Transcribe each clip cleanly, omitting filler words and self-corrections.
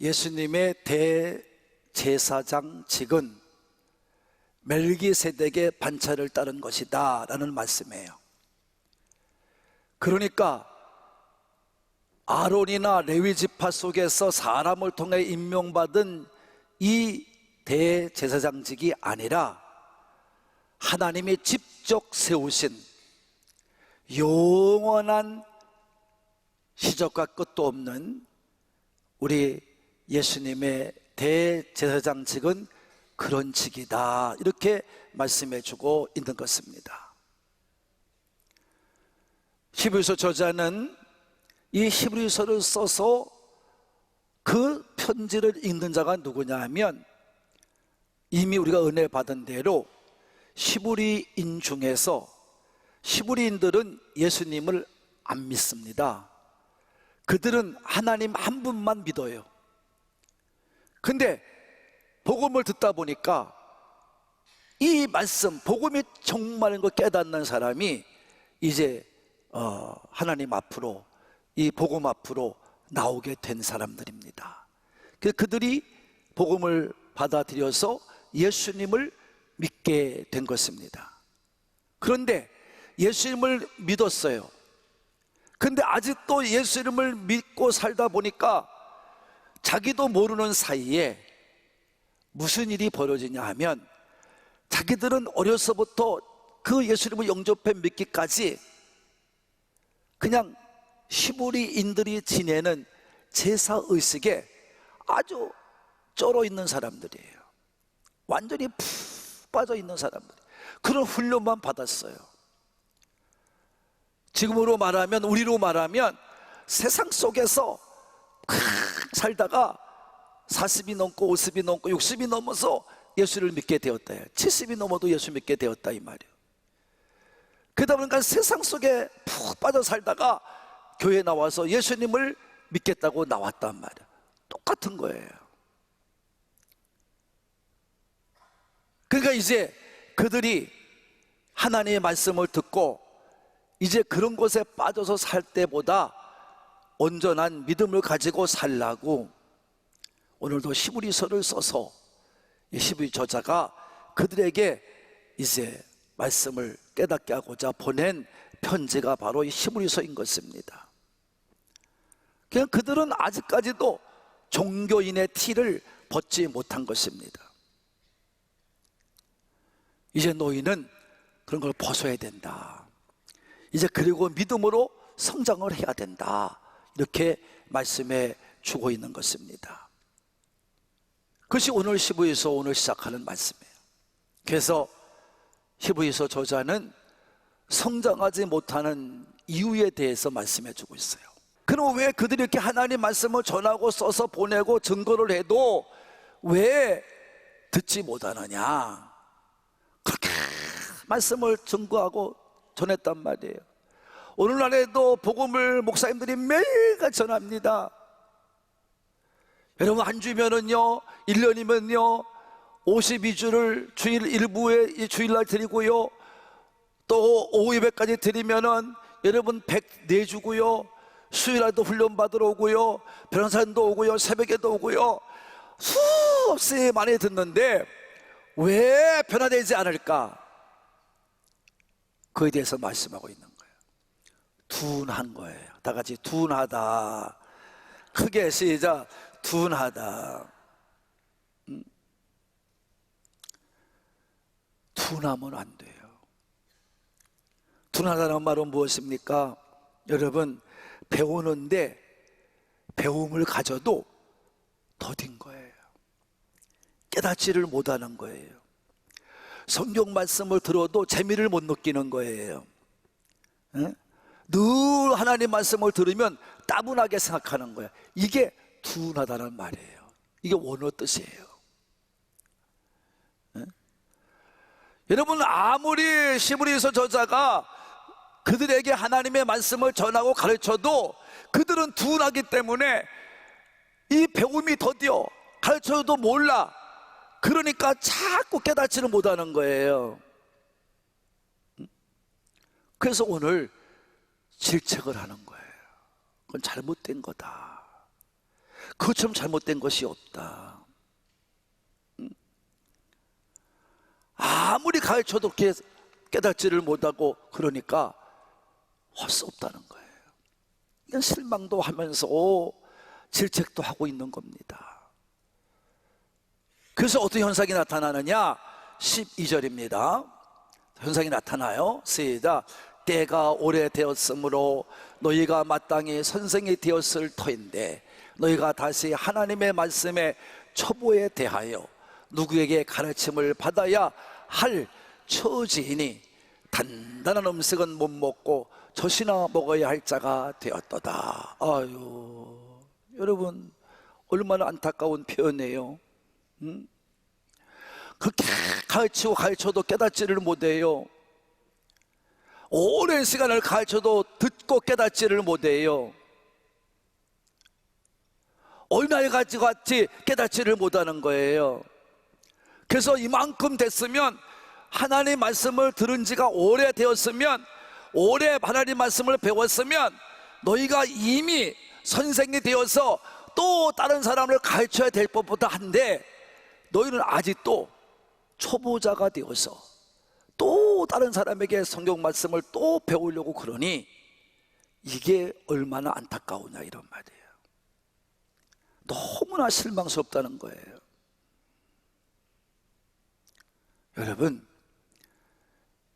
예수님의 대제사장직은 멜기세덱의 반차를 따른 것이다 라는 말씀이에요. 그러니까 아론이나 레위 지파 속에서 사람을 통해 임명받은 이 대제사장직이 아니라 하나님이 직접 세우신 영원한 시작과 끝도 없는 우리 예수님의 대제사장직은 그런 직이다, 이렇게 말씀해 주고 있는 것입니다. 히브리서 저자는 이 히브리서를 써서 그 편지를 읽는 자가 누구냐 하면 이미 우리가 은혜 받은 대로 히브리인 중에서 히브리인들은 예수님을 안 믿습니다. 그들은 하나님 한 분만 믿어요. 근데 복음을 듣다 보니까 이 말씀, 복음이 정말인 걸 깨닫는 사람이 이제 하나님 앞으로, 이 복음 앞으로 나오게 된 사람들입니다. 그들이 복음을 받아들여서 예수님을 믿게 된 것입니다. 그런데 예수님을 믿었어요. 근데 아직도 예수님을 믿고 살다 보니까 자기도 모르는 사이에 무슨 일이 벌어지냐 하면 자기들은 어려서부터 그 예수님을 영접해 믿기까지 그냥 히브리인들이 지내는 제사의식에 아주 쩔어 있는 사람들이에요. 완전히 푹 빠져 있는 사람들, 그런 훈련만 받았어요. 지금으로 말하면, 우리로 말하면 세상 속에서 살다가 40이 넘고 50이 넘고 60이 넘어서 예수를 믿게 되었다, 70이 넘어도 예수 믿게 되었다 이 말이에요. 그러다 보니까 세상 속에 푹 빠져 살다가 교회 나와서 예수님을 믿겠다고 나왔단 말이에요. 똑같은 거예요. 그러니까 이제 그들이 하나님의 말씀을 듣고 이제 그런 곳에 빠져서 살 때보다 온전한 믿음을 가지고 살라고 오늘도 히브리서를 써서 히브리 저자가 그들에게 이제 말씀을 깨닫게 하고자 보낸 편지가 바로 이 히브리서인 것입니다. 그냥 그들은 아직까지도 종교인의 티를 벗지 못한 것입니다. 이제 너희는 그런 걸 벗어야 된다. 이제 그리고 믿음으로 성장을 해야 된다. 이렇게 말씀해 주고 있는 것입니다. 그것이 오늘 히브리서 오늘 시작하는 말씀이에요. 그래서 히브리서 저자는 성장하지 못하는 이유에 대해서 말씀해 주고 있어요. 그럼 왜 그들이 이렇게 하나님 말씀을 전하고 써서 보내고 증거를 해도 왜 듣지 못하느냐? 그렇게 말씀을 증거하고 전했단 말이에요. 오늘날에도 복음을 목사님들이 매일같이 전합니다. 여러분, 한 주면은요, 1년이면요 52주를 주일 1부에 주일날 드리고요, 또 오후 예배까지 드리면은 여러분 104주고요, 수요일날도 훈련 받으러 오고요, 변호사님도 오고요, 새벽에도 오고요, 수없이 많이 듣는데 왜 변화되지 않을까? 그에 대해서 말씀하고 있는 거예요. 둔한 거예요. 다 같이 둔하다. 크게 시작. 둔하다. 둔하면 안 돼요. 둔하다는 말은 무엇입니까? 여러분, 배우는데 배움을 가져도 더딘 거예요. 깨닫지를 못하는 거예요. 성경 말씀을 들어도 재미를 못 느끼는 거예요. 늘 하나님 말씀을 들으면 따분하게 생각하는 거예요. 이게 둔하다는 말이에요. 이게 원어 뜻이에요. 여러분, 아무리 히브리서 저자가 그들에게 하나님의 말씀을 전하고 가르쳐도 그들은 둔하기 때문에 이 배움이 더뎌. 가르쳐도 몰라. 그러니까 자꾸 깨닫지를 못하는 거예요. 그래서 오늘 질책을 하는 거예요. 그건 잘못된 거다. 그것처럼 잘못된 것이 없다. 아무리 가르쳐도 깨닫지를 못하고 그러니까 할 수 없다는 거예요. 이건 실망도 하면서 질책도 하고 있는 겁니다. 그래서 어떤 현상이 나타나느냐? 12절입니다. 현상이 나타나요. 시작. 때가 오래되었으므로 너희가 마땅히 선생이 되었을 터인데 너희가 다시 하나님의 말씀에 초보에 대하여 누구에게 가르침을 받아야 할 처지이니 단단한 음식은 못 먹고 젖이나 먹어야 할 자가 되었도다. 아유, 여러분 얼마나 안타까운 표현이에요. 그렇게 가르쳐도 깨닫지를 못해요. 오랜 시간을 가르쳐도 듣고 깨닫지를 못해요. 얼마나 같이 깨닫지를 못하는 거예요. 그래서 이만큼 됐으면, 하나님 말씀을 들은 지가 오래되었으면, 오래 하나님 말씀을 배웠으면 너희가 이미 선생이 되어서 또 다른 사람을 가르쳐야 될 법보다 한데, 너희는 아직도 초보자가 되어서 또 다른 사람에게 성경 말씀을 또 배우려고 그러니 이게 얼마나 안타까우냐, 이런 말이에요. 너무나 실망스럽다는 거예요. 여러분,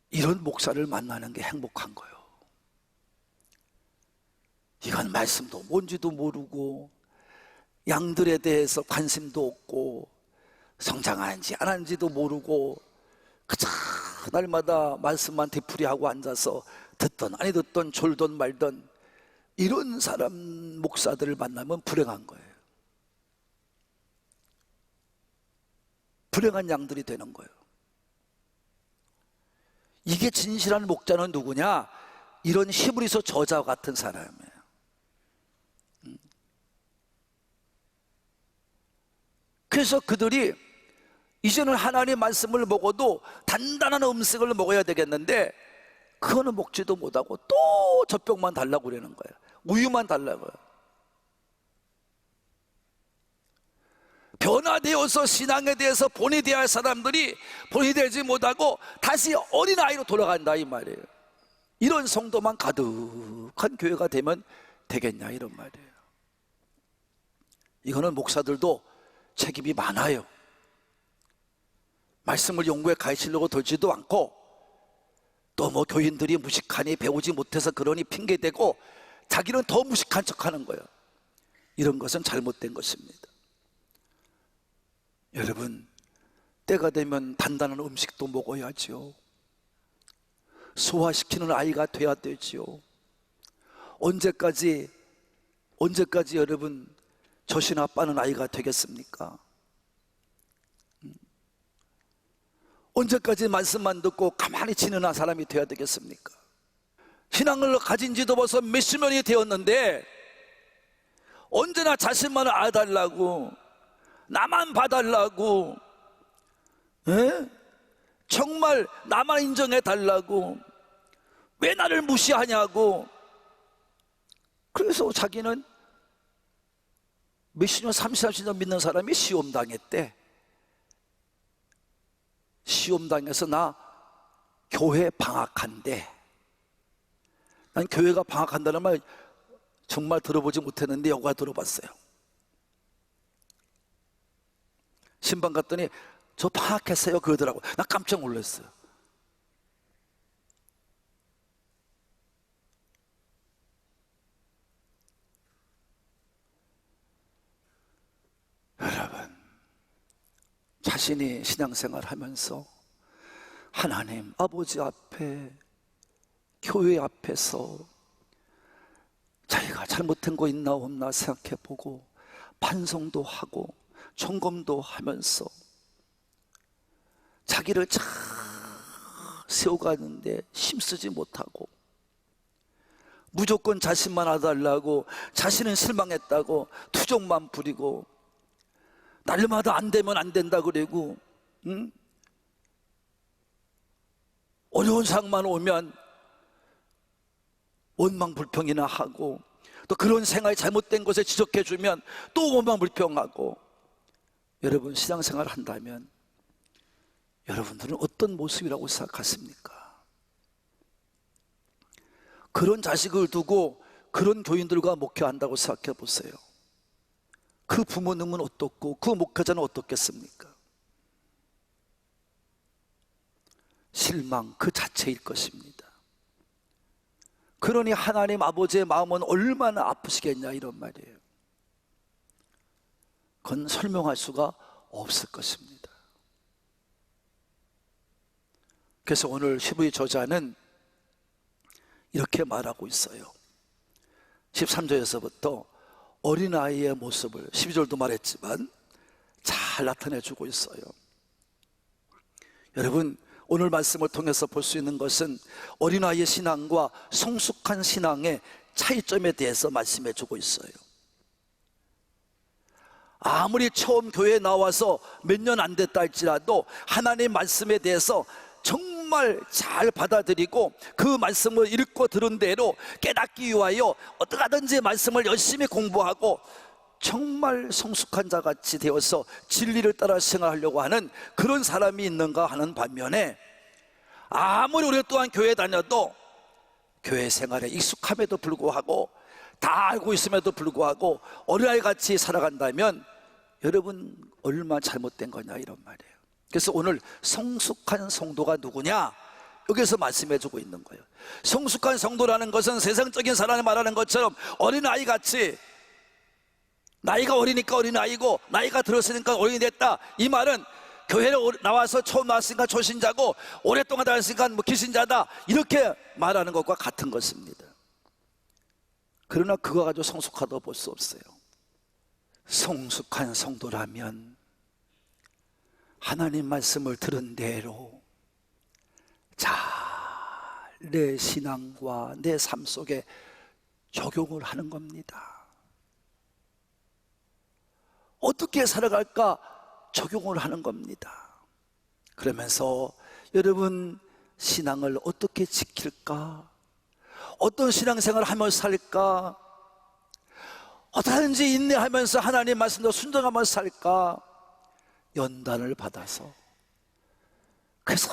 이런 목사를 만나는 게 행복한 거예요. 이건 말씀도 뭔지도 모르고 양들에 대해서 관심도 없고 성장하는지 안 하는지도 모르고 그저 날마다 말씀만 되풀이하고 앉아서 듣던 아니 듣던 졸던 말던 이런 사람, 목사들을 만나면 불행한 거예요. 불행한 양들이 되는 거예요. 이게 진실한 목자는 누구냐? 이런 히브리서 저자와 같은 사람이에요. 그래서 그들이 이제는 하나님의 말씀을 먹어도 단단한 음식을 먹어야 되겠는데 그거는 먹지도 못하고 또 젖병만 달라고 그러는 거예요. 우유만 달라고요. 변화되어서 신앙에 대해서 본이 되어야 할 사람들이 본이 되지 못하고 다시 어린아이로 돌아간다, 이 말이에요. 이런 성도만 가득한 교회가 되면 되겠냐, 이런 말이에요. 이거는 목사들도 책임이 많아요. 말씀을 연구해 가르치려고 들지도 않고 또 뭐 교인들이 무식하니 배우지 못해서 그러니 핑계대고 자기는 더 무식한 척하는 거예요. 이런 것은 잘못된 것입니다. 여러분, 때가 되면 단단한 음식도 먹어야죠. 소화시키는 아이가 돼야 되지요. 언제까지 여러분 젖이나 빠는 아이가 되겠습니까? 언제까지 말씀만 듣고 가만히 지내는 사람이 되어야 되겠습니까? 신앙을 가진 지도 벌써 몇십 년이 되었는데 언제나 자신만 알아달라고, 나만 봐달라고, 정말 나만 인정해달라고, 왜 나를 무시하냐고. 그래서 자기는 몇십 년, 30년 믿는 사람이 시험당했대. 시험당해서 나 교회 방학한대. 난 교회가 방학한다는 말 정말 들어보지 못했는데 여가 들어봤어요. 신방 갔더니 저 방학했어요 그러더라고. 나 깜짝 놀랐어요. 여러분, 자신이 신앙생활 하면서 하나님 아버지 앞에, 교회 앞에서 자기가 잘못한 거 있나 없나 생각해 보고 반성도 하고 점검도 하면서 자기를 잘 세워가는데 힘쓰지 못하고 무조건 자신만 알아달라고, 자신은 실망했다고 투정만 부리고 날마다 안 되면 안 된다 그러고, 어려운 상황만 오면 원망 불평이나 하고 또 그런 생활이 잘못된 것에 지적해주면 또 원망불평하고. 여러분, 신앙생활을 한다면 여러분들은 어떤 모습이라고 생각하십니까? 그런 자식을 두고 그런 교인들과 목회한다고 생각해 보세요. 그 부모님은 어떻고 그 목회자는 어떻겠습니까? 실망 그 자체일 것입니다. 그러니 하나님 아버지의 마음은 얼마나 아프시겠냐, 이런 말이에요. 그건 설명할 수가 없을 것입니다. 그래서 오늘 히브리 저자는 이렇게 말하고 있어요. 13절에서부터 어린아이의 모습을 12절도 말했지만 잘 나타내주고 있어요. 여러분, 오늘 말씀을 통해서 볼 수 있는 것은 어린아이의 신앙과 성숙한 신앙의 차이점에 대해서 말씀해주고 있어요. 아무리 처음 교회에 나와서 몇 년 안 됐다 할지라도 하나님의 말씀에 대해서 정말 잘 받아들이고 그 말씀을 읽고 들은 대로 깨닫기 위하여 어떻게 하든지 말씀을 열심히 공부하고 정말 성숙한 자같이 되어서 진리를 따라 생활하려고 하는 그런 사람이 있는가 하는 반면에, 아무리 오랫동안 교회 다녀도 교회 생활에 익숙함에도 불구하고 다 알고 있음에도 불구하고 어린아이 같이 살아간다면 여러분 얼마나 잘못된 거냐, 이런 말이에요. 그래서 오늘 성숙한 성도가 누구냐, 여기서 말씀해주고 있는 거예요. 성숙한 성도라는 것은 세상적인 사람이 말하는 것처럼 어린아이 같이, 나이가 어리니까 어린아이고 나이가 들었으니까 어린이 됐다, 이 말은 교회에 나와서 처음 나왔으니까 초신자고 오랫동안 다녔으니까 뭐 기신자다, 이렇게 말하는 것과 같은 것입니다. 그러나 그거 가지고 성숙하다고 볼 수 없어요. 성숙한 성도라면 하나님 말씀을 들은 대로 잘 내 신앙과 내 삶 속에 적용을 하는 겁니다. 어떻게 살아갈까 적용을 하는 겁니다. 그러면서 여러분, 신앙을 어떻게 지킬까, 어떤 신앙생활을 하면서 살까, 어떻게 하는지 인내하면서 하나님 말씀도 순종하면서 살까, 연단을 받아서, 그래서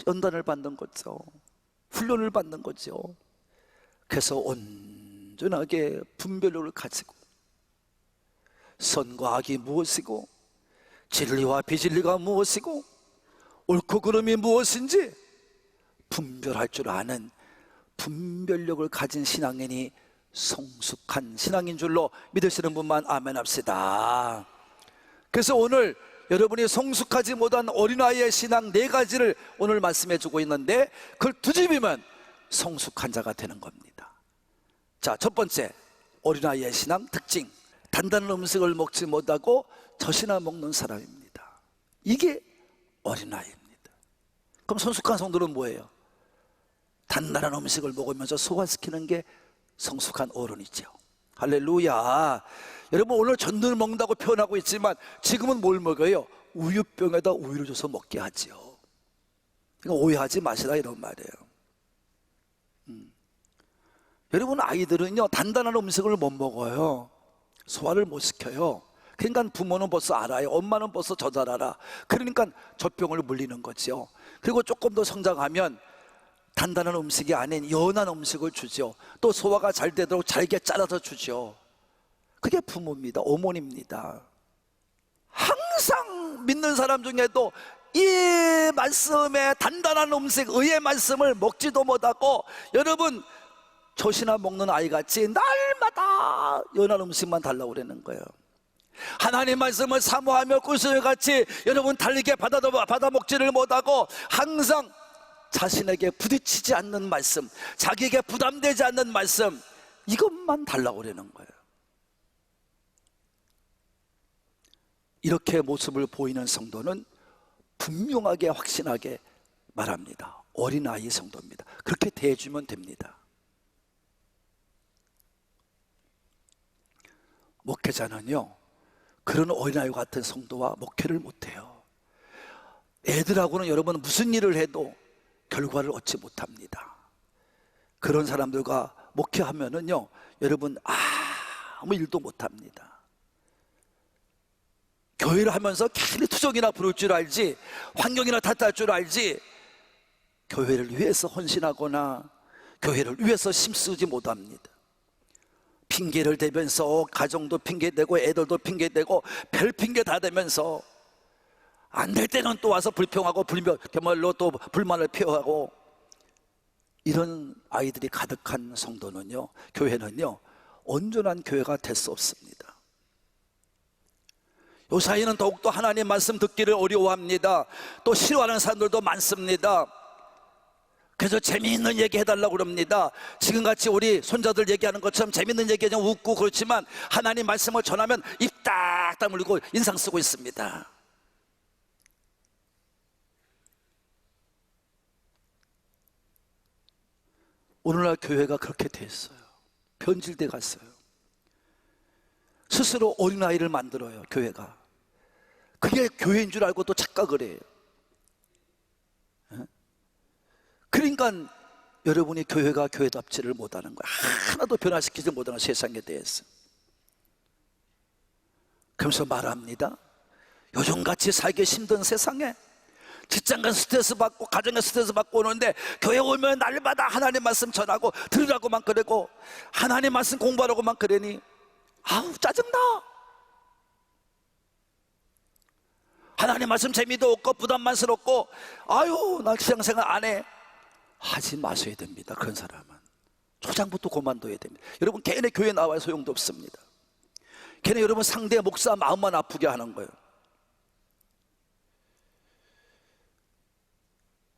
연단을 받는 거죠. 훈련을 받는 거죠. 그래서 온전하게 분별력을 가지고 선과 악이 무엇이고 진리와 비진리가 무엇이고 옳고 그름이 무엇인지 분별할 줄 아는 분별력을 가진 신앙인이 성숙한 신앙인 줄로 믿으시는 분만 아멘 합시다. 그래서 오늘 여러분이 성숙하지 못한 어린아이의 신앙 4가지를 오늘 말씀해 주고 있는데, 그걸 뒤집으면 성숙한 자가 되는 겁니다. 자, 첫 번째, 어린아이의 신앙 특징, 단단한 음식을 먹지 못하고 젖이나 먹는 사람입니다. 이게 어린아이입니다. 그럼 성숙한 성도는 뭐예요? 단단한 음식을 먹으면서 소화시키는 게 성숙한 어른이죠. 할렐루야. 여러분, 오늘 전등을 먹는다고 표현하고 있지만 지금은 뭘 먹어요? 우유병에다 우유를 줘서 먹게 하죠. 그러니까 오해하지 마시라, 이런 말이에요. 여러분, 아이들은요 단단한 음식을 못 먹어요. 소화를 못 시켜요. 그러니까 부모는 벌써 알아요. 엄마는 벌써 저 잘 알아. 그러니까 젖병을 물리는 거죠. 그리고 조금 더 성장하면 단단한 음식이 아닌 연한 음식을 주죠. 또 소화가 잘 되도록 잘게 잘라서 주죠. 그게 부모입니다. 어머니입니다. 항상 믿는 사람 중에도 이 말씀에 단단한 음식, 의의 말씀을 먹지도 못하고, 여러분 젖이나 먹는 아이같이 날마다 연한 음식만 달라고 그러는 거예요. 하나님 말씀을 사모하며 꿀송이같이 여러분 달리게 받아 먹지를 못하고 항상 자신에게 부딪히지 않는 말씀, 자기에게 부담되지 않는 말씀, 이것만 달라고 그러는 거예요. 이렇게 모습을 보이는 성도는 분명하게 확신하게 말합니다. 어린아이 성도입니다. 그렇게 대해주면 됩니다. 목회자는요 그런 어린아이 같은 성도와 목회를 못해요. 애들하고는 여러분 무슨 일을 해도 결과를 얻지 못합니다. 그런 사람들과 목회하면은요 여러분 아무 일도 못합니다. 교회를 하면서 괜히 투정이나 부를 줄 알지, 환경이나 탓할 줄 알지, 교회를 위해서 헌신하거나 교회를 위해서 힘쓰지 못합니다. 핑계를 대면서 가정도 핑계대고 애들도 핑계대고 별 핑계 다 대면서 안 될 때는 또 와서 불평하고 불말로 또 불만을 표하고, 이런 아이들이 가득한 성도는요, 교회는요, 온전한 교회가 될 수 없습니다. 요사이는 더욱더 하나님 말씀 듣기를 어려워합니다. 또 싫어하는 사람들도 많습니다. 그래서 재미있는 얘기 해달라고 그럽니다. 지금같이 우리 손자들 얘기하는 것처럼 재미있는 얘기 그냥 웃고 그렇지만 하나님 말씀을 전하면 입 딱 다물고 인상 쓰고 있습니다. 오늘날 교회가 그렇게 됐어요. 변질돼 갔어요. 스스로 어린아이를 만들어요, 교회가. 그게 교회인 줄 알고 또 착각을 해요. 그러니까 여러분이 교회가 교회답지를 못하는 거예요. 하나도 변화시키지 못하는 세상에 대해서. 그러면서 말합니다. 요즘같이 살기 힘든 세상에 직장간 스트레스 받고 가정에 스트레스 받고 오는데 교회 오면 날마다 하나님 말씀 전하고 들으라고만 그러고 하나님 말씀 공부하라고만 그러니 아우 짜증나. 하나님 말씀 재미도 없고 부담만스럽고 아유 나 신앙생활 안 해. 하지 마셔야 됩니다. 그런 사람은 초장부터 그만둬야 됩니다. 여러분 걔네 교회 나와야 소용도 없습니다. 걔네 여러분 상대 목사 마음만 아프게 하는 거예요.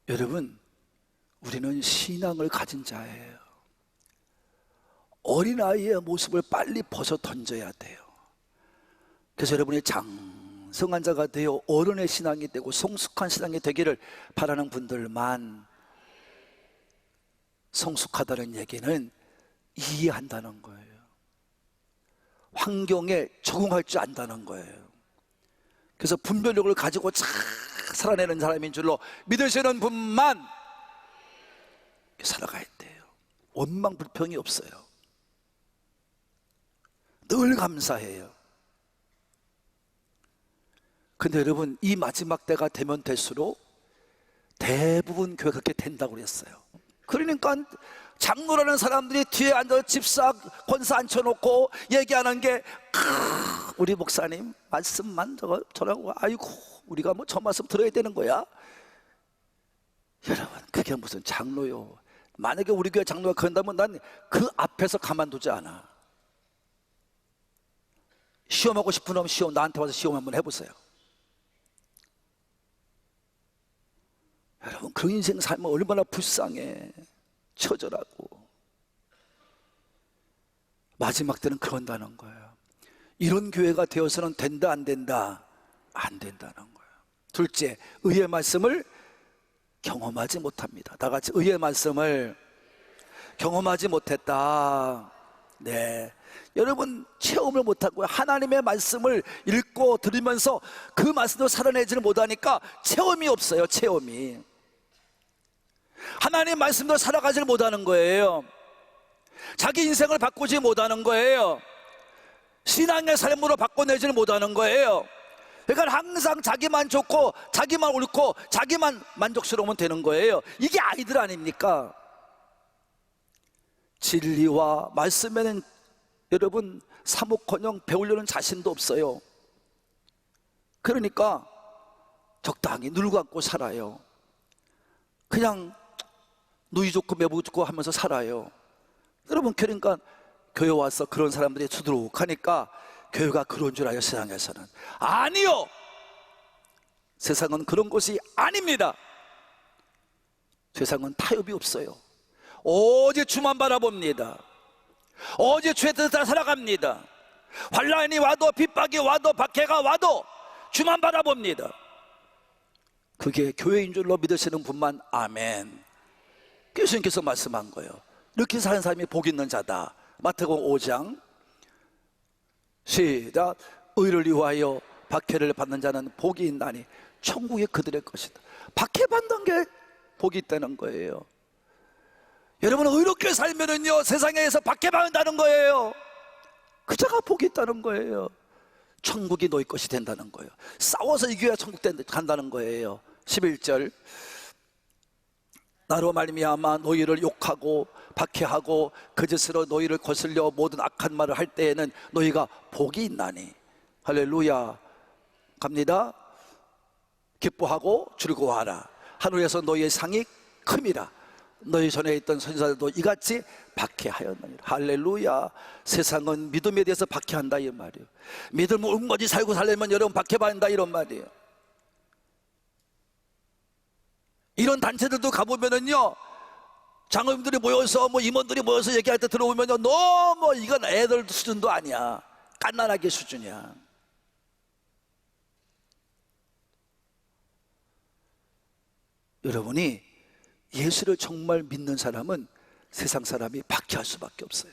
여러분 우리는 신앙을 가진 자예요. 어린아이의 모습을 빨리 벗어 던져야 돼요. 그래서 여러분이 장성한 자가 되어 어른의 신앙이 되고 성숙한 신앙이 되기를 바라는 분들만, 성숙하다는 얘기는 이해한다는 거예요. 환경에 적응할 줄 안다는 거예요. 그래서 분별력을 가지고 잘 살아내는 사람인 줄로 믿으시는 분만 살아가야 돼요. 원망 불평이 없어요. 늘 감사해요. 근데 여러분 이 마지막 때가 되면 될수록 대부분 교회가 그렇게 된다고 그랬어요. 그러니까 장로라는 사람들이 뒤에 앉아서 집사 권사 앉혀놓고 얘기하는 게 우리 목사님 말씀만 저라고 아이고 우리가 뭐 저 말씀 들어야 되는 거야. 여러분 그게 무슨 장로요. 만약에 우리 교회 장로가 그런다면 난 그 앞에서 가만두지 않아. 시험하고 싶은 놈 시험 나한테 와서 시험 한번 해보세요. 여러분 그 인생 삶은 얼마나 불쌍해. 처절하고. 마지막 때는 그런다는 거예요. 이런 교회가 되어서는 된다 안 된다? 안 된다는 거예요. 둘째, 의의 말씀을 경험하지 못합니다. 다 같이 의의 말씀을 경험하지 못했다. 네, 여러분 체험을 못하고요. 하나님의 말씀을 읽고 들으면서 그 말씀도 살아내지를 못하니까 체험이 없어요. 체험이. 하나님 말씀도 살아가지를 못하는 거예요. 자기 인생을 바꾸지 못하는 거예요. 신앙의 삶으로 바꿔내지를 못하는 거예요. 그러니까 항상 자기만 좋고 자기만 옳고 자기만 만족스러우면 되는 거예요. 이게 아이들 아닙니까? 진리와 말씀에는 여러분 사목커녕 배우려는 자신도 없어요. 그러니까 적당히 눈을 감고 살아요. 그냥 누이 좋고 매부 좋고 하면서 살아요. 여러분 그러니까 교회 와서 그런 사람들이 수두룩하니까 교회가 그런 줄 알아요. 세상에서는 아니요, 세상은 그런 곳이 아닙니다. 세상은 타협이 없어요. 오직 주만 바라봅니다. 오직 주의 뜻을 따라 살아갑니다. 환난이 와도 핍박이 와도 박해가 와도 주만 바라봅니다. 그게 교회인 줄로 믿으시는 분만 아멘. 예수님께서 말씀한 거예요. 이렇게 사는 사람이 복 있는 자다. 마태복음 5장 시작. 의를 위하여 박해를 받는 자는 복이 있나니 천국이 그들의 것이다. 박해받는 게 복이 있다는 거예요. 여러분 의롭게 살면은요 세상에서 박해받는다는 거예요. 그자가 복이 있다는 거예요. 천국이 너희 것이 된다는 거예요. 싸워서 이겨야 천국 간다는 거예요. 11절, 나로 말미암아 너희를 욕하고 박해하고 거짓으로 너희를 거슬려 모든 악한 말을 할 때에는 너희가 복이 있나니. 할렐루야. 갑니다. 기뻐하고 즐거워하라. 하늘에서 너희의 상이 큼이라. 너희 전에 있던 선지자들도 이같이 박해하였느니라. 할렐루야. 세상은 믿음에 대해서 박해한다 이 말이에요. 믿음을 웅거지 살고 살려면 여러분 박해받는다 이런 말이에요. 이런 단체들도 가보면은요, 장로님들이 모여서 임원들이 모여서 얘기할 때 들어오면요, 너무 이건 애들 수준도 아니야. 갓난아기 수준이야. 여러분이 예수를 정말 믿는 사람은 세상 사람이 박해할 수밖에 없어요.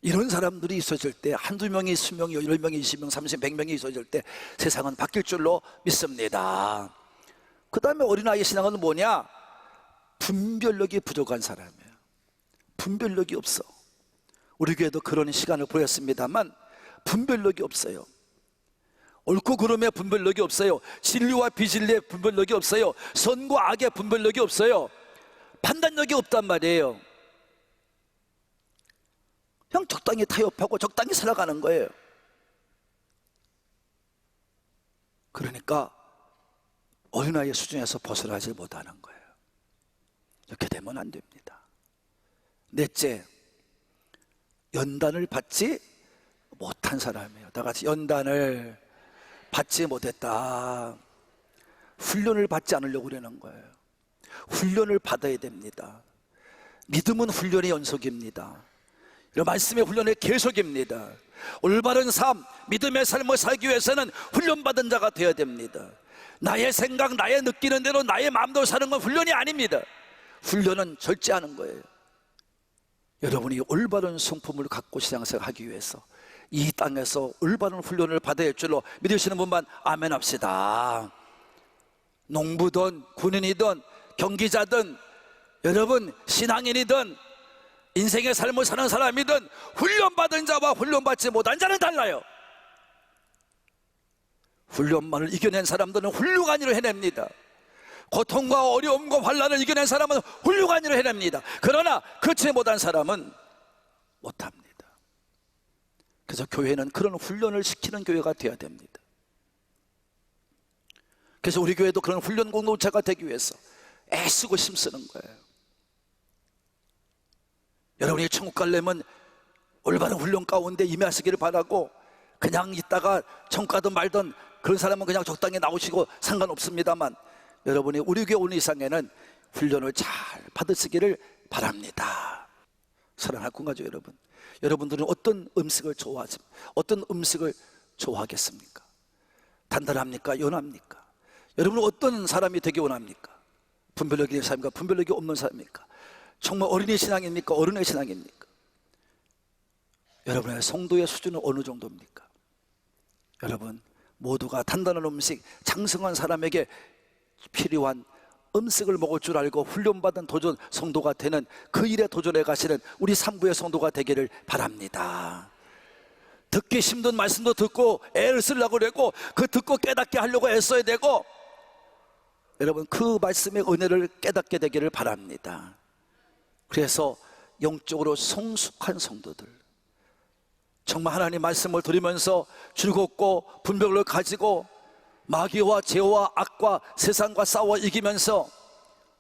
이런 사람들이 있어질 때, 한두 명이 10명이 10명이 20명 30, 100명이 있어질 때 세상은 바뀔 줄로 믿습니다. 그 다음에 어린아이 신앙은 뭐냐? 분별력이 부족한 사람이에요. 분별력이 없어. 우리 교회도 그런 시간을 보냈습니다만 분별력이 없어요. 옳고 그름의 분별력이 없어요. 진리와 비진리의 분별력이 없어요. 선과 악의 분별력이 없어요. 판단력이 없단 말이에요. 그냥 적당히 타협하고 적당히 살아가는 거예요. 그러니까 어린아이의 수준에서 벗어나지 못하는 거예요. 이렇게 되면 안 됩니다. 넷째, 연단을 받지 못한 사람이에요. 다 같이 연단을 받지 못했다. 훈련을 받지 않으려고 그러는 거예요. 훈련을 받아야 됩니다. 믿음은 훈련의 연속입니다. 말씀의 훈련의 계속입니다. 올바른 삶, 믿음의 삶을 살기 위해서는 훈련받은 자가 되어야 됩니다. 나의 생각, 나의 느끼는 대로 나의 마음대로 사는 건 훈련이 아닙니다. 훈련은 절제하는 거예요. 여러분이 올바른 성품을 갖고 신앙생활 하기 위해서 이 땅에서 올바른 훈련을 받아야 할 줄로 믿으시는 분만 아멘 합시다. 농부든 군인이든 경기자든 여러분 신앙인이든 인생의 삶을 사는 사람이든 훈련받은 자와 훈련받지 못한 자는 달라요. 훈련만을 이겨낸 사람들은 훌륭한 일을 해냅니다. 고통과 어려움과 환난을 이겨낸 사람은 훌륭한 일을 해냅니다. 그러나 그렇지 못한 사람은 못합니다. 그래서 교회는 그런 훈련을 시키는 교회가 되어야 됩니다. 그래서 우리 교회도 그런 훈련 공동체가 되기 위해서 애쓰고 힘쓰는 거예요. 여러분이 천국 가려면 올바른 훈련 가운데 임하시기를 바라고, 그냥 있다가 천국 가든 말든 그런 사람은 그냥 적당히 나오시고 상관없습니다만, 여러분이 우리 교회 오는 이상에는 훈련을 잘 받으시기를 바랍니다. 사랑하는 꿈가족 여러분, 여러분들은 어떤 음식을 좋아하십니까? 어떤 음식을 좋아하겠습니까? 단단합니까? 연합니까? 여러분은 어떤 사람이 되기 원합니까? 분별력이 있는 사람입니까? 분별력이 없는 사람입니까? 정말 어린이 신앙입니까? 어른의 신앙입니까? 여러분의 성도의 수준은 어느 정도입니까? 여러분 모두가 단단한 음식, 장성한 사람에게 필요한 음식을 먹을 줄 알고 훈련받은 도전 성도가 되는 그 일에 도전해 가시는 우리 산부의 성도가 되기를 바랍니다. 듣기 힘든 말씀도 듣고 애를 쓰려고 그러고, 그 듣고 깨닫게 하려고 애써야 되고, 여러분 그 말씀의 은혜를 깨닫게 되기를 바랍니다. 그래서 영적으로 성숙한 성도들, 정말 하나님 말씀을 들으면서 즐겁고 분별을 가지고 마귀와 죄와 악과 세상과 싸워 이기면서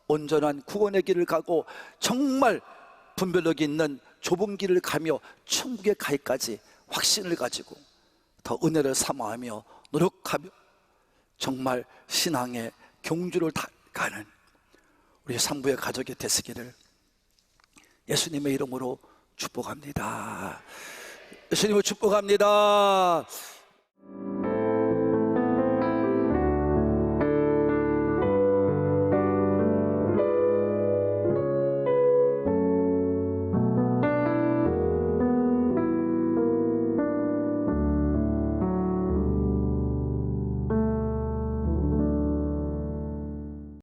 온전한 구원의 길을 가고 정말 분별력이 있는 좁은 길을 가며 천국에 가기까지 확신을 가지고 더 은혜를 사모하며 노력하며 정말 신앙의 경주를 가는 우리 상부의 가족이 되시기를 예수님의 이름으로 축복합니다. 예수님을 축복합니다.